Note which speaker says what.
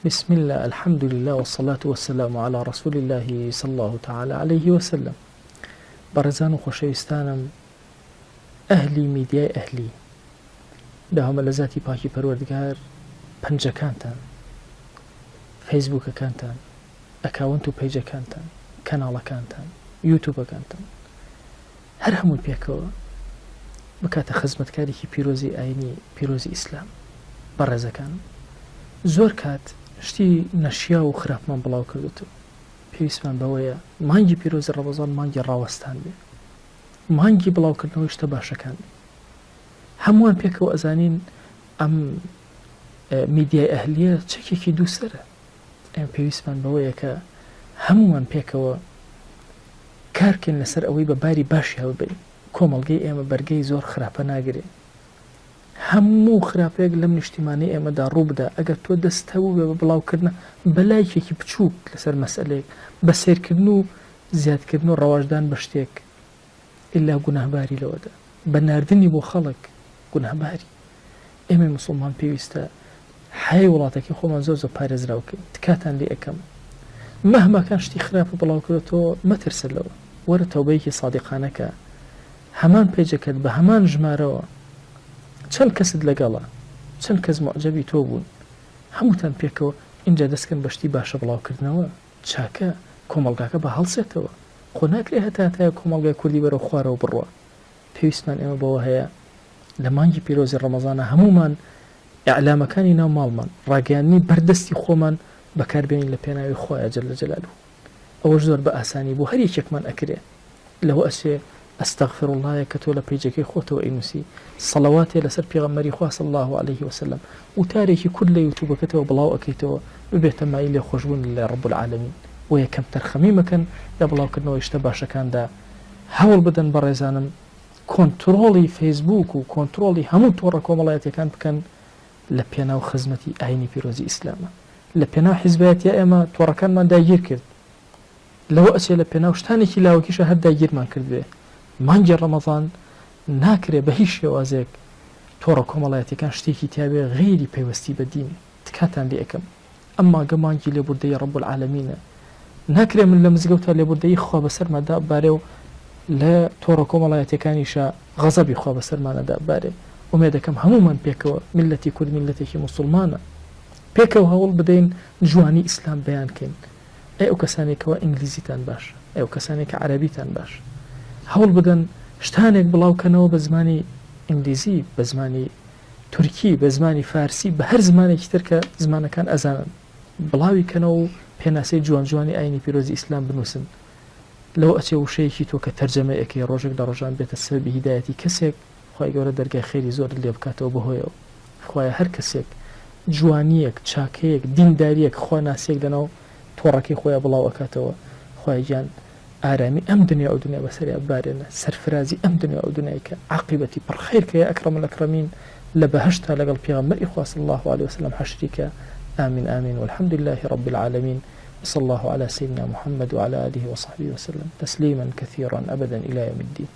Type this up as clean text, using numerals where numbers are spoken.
Speaker 1: بسم الله الحمد لله والصلاة والسلام على رسول الله صلى الله تعالى عليه وسلم. بەڕێزان و خۆشەویستانم، ئەهلی میدیای ئەهلی داهەمە لە ذاتی پاکی پەروەردگار، پەنجەکانتان، فەیسبووکەکانتان، ئەکاونت و پەیجەکانتان، کەناڵەکانتان، یوتوبەکانتان، هەر هەمووی پێکەوە بکاتە خزمەتکارێکی پیرۆزی ئاینی، پیرۆزی ئیسلام. بەڕێزەکان، زۆر کات شتی نەشیا و خراپمان بڵاو کردوتەوە. پێویستمان بەوەیە مانگی پیرۆزی ڕەمەزان مانگی ڕاوەستان بێ، مانگی بڵاوکردنەوەی شتە باشەکان بێ. هەمووان پێکەوە ئەزانین ئەم میدیای ئەهلیە چەکێکی دووسەرە. ئەم پێویستمان بەوەیە کە هەمووان پێکەوە کارکەین لەسەر ئەوەی بە باری باشی هەڵبەین. کۆمەڵگەی ئێمە بەرگەی زۆر خراپە ناگرێ. هەموو خراپەیەک لەم نیشتیمانەی ئێمەدا ڕوو بدە، ئەگەر تۆ دەستەوە بێ بە بڵاوکردنە بەلایەکی بچووک لەسەر مەسئلەیەک، بە سیرکردن و زیادکردن و ڕەواژدان بە شتێک، ئللا گوناهباری لەوەدا، بە ناردنی بۆ خەڵک گوناهباری. ئێمە موسڵمان پێویستە حای وڵاتەکەی خۆمان زۆر زۆر پارێزراوکەین. تکاتان لێ ئەەکەم، مەهماکان شتی خراپە بڵاو کردێتەوە مەترسە لەوە، وەرە تەوبەیەکی سادیقانەکە، هەمان پێجەکەت بە هەمان ژمارەوە چەند کەست لەگەڵە، چەند کەس معجەبی تۆ بوون، هەمووتان پێکەوە اینجا دەستکەن بەشتی باشە بڵاوکردنەوە چاکە کۆمەڵگاکە بە هەڵسێتەوە. خۆ ناکرێ هەتایە کۆمەڵگای کوردی بەرەو خوارەوە بڕوە. پێویستمان ئێمە بەوە هەیە لە مانگی پیرۆزی ڕەمەزانە هەمومان ئیعلامەکانی ناو ماڵمان، ڕاگەیاندنی بەردەستی خۆمان بەکاربێنین لە پێناوی خۆیە جەلە جەلالوه. ئەوەش زۆر بە ئاسانی بوو، هەر یەکێکمان ئەکرێ لەوە ئەسێ ئەستەغفر اللهە کە تۆ لە پەیجەکەی خۆتەوە ئەینووسی، سەڵەواتێ لەسەر پێغەمبەری خوا صلی الله عليه وسلم، وتارێکی کورد لە یوتوبەکەتەوە بڵاو ئەەکەیتەوە ببێتە مایل لێ خۆشبوون لە ڕەب العالەمین. و یەکەم تەرخەمی مەکەن لە بڵاوکردنەوەی شتە باشەکاندا. هەوڵ بدەن بەڕێزانم کۆنتڕۆڵی فەیسبووک و کۆنتڕۆڵی هەموو تۆڕە کۆمەڵایەتیەکان بکەن لە پێناو خزمەتی ئاینی پیرۆزی ئیسلامە. لە پێناو حیزبایەتیە ئێمە تۆڕەکانمان داگیر کرد، لەوە ئەچێ لە پێناو شتانێکی لاوەکیشە هەر داگیرمان کرد بێ. مانگی ڕەمەزان ناکرێ بە هیچ شێوازێک تۆڕە کۆمەڵایەتیەکان شتێکی تیاوێ غیری پەیوەستی بە دین. تکاتان لێ ئەەکەم، ئەمما گەمانگی لێبوردەی ڕەب العالەمینە. ناکرێ من لە مزگەوتە لێبوردەی خوا بەسەرمەدا بارێ و لە تۆڕە کۆمەڵایەتیەکانیشە غەزەبی خوا بەسەرمانەدا بارێ. ئومێد دەکەم هەمومان پێکەوە میلەتی کورد میلەتێکی موسڵمانە، پێکەوە هەوڵ بدەین جوانی ئیسلام بەیانکەین. ئەو کەسانێکەوە ئینگلیزیتان باش، ئەو کەسانێک عەرەبیتان باش، هەوڵ بدەن شتانێک بڵاوکەنەوە بە زمانی ئینگلیزی، بە زمانی تورکی، بە زمانی فارسی، بە هەر زمانێکی تر کە زمانەکان ئەزانن، بڵاوی کەنەوە و پێناسەی جوان جوانی ئاینی پیرۆزی ئیسلام بنووسن. لەوە ئەچێ وشەیەکی تۆ کە تەرجەمە ئەەکەی ڕۆژێک لە ڕۆژان بێتە سەبەبی هیدایەتی کەسێک، خوای گەورە دەرگای خێری زۆر لێ بکاتەوە بەهۆیەوە. خوایە هەر کەسێک جوانیەک، چاکەیەک، دینداریەک، خوا ناسێک لەناو تۆڕەکەی خۆیان بڵاو ئەکاتەوە. خوای گیان ئارامی ئەم دنیا ئەو دنیا بەسەریا بارێنە، سەرفرازی ئەم دنیا ئەو دنیای کە عاقبەتی پڕخێر کە یا ئەکرەم الأکرەمین لە بەهەشتا لەگەڵ پێغەمبەری خوا صلی الله عليه وسلم حەشریکە. آمين آمين والحمد لله رب العالمين، وصلى الله على سيدنا محمد وعلى آله وصحبه وسلم تسليما كثيرا أبدا إلى يوم الدين.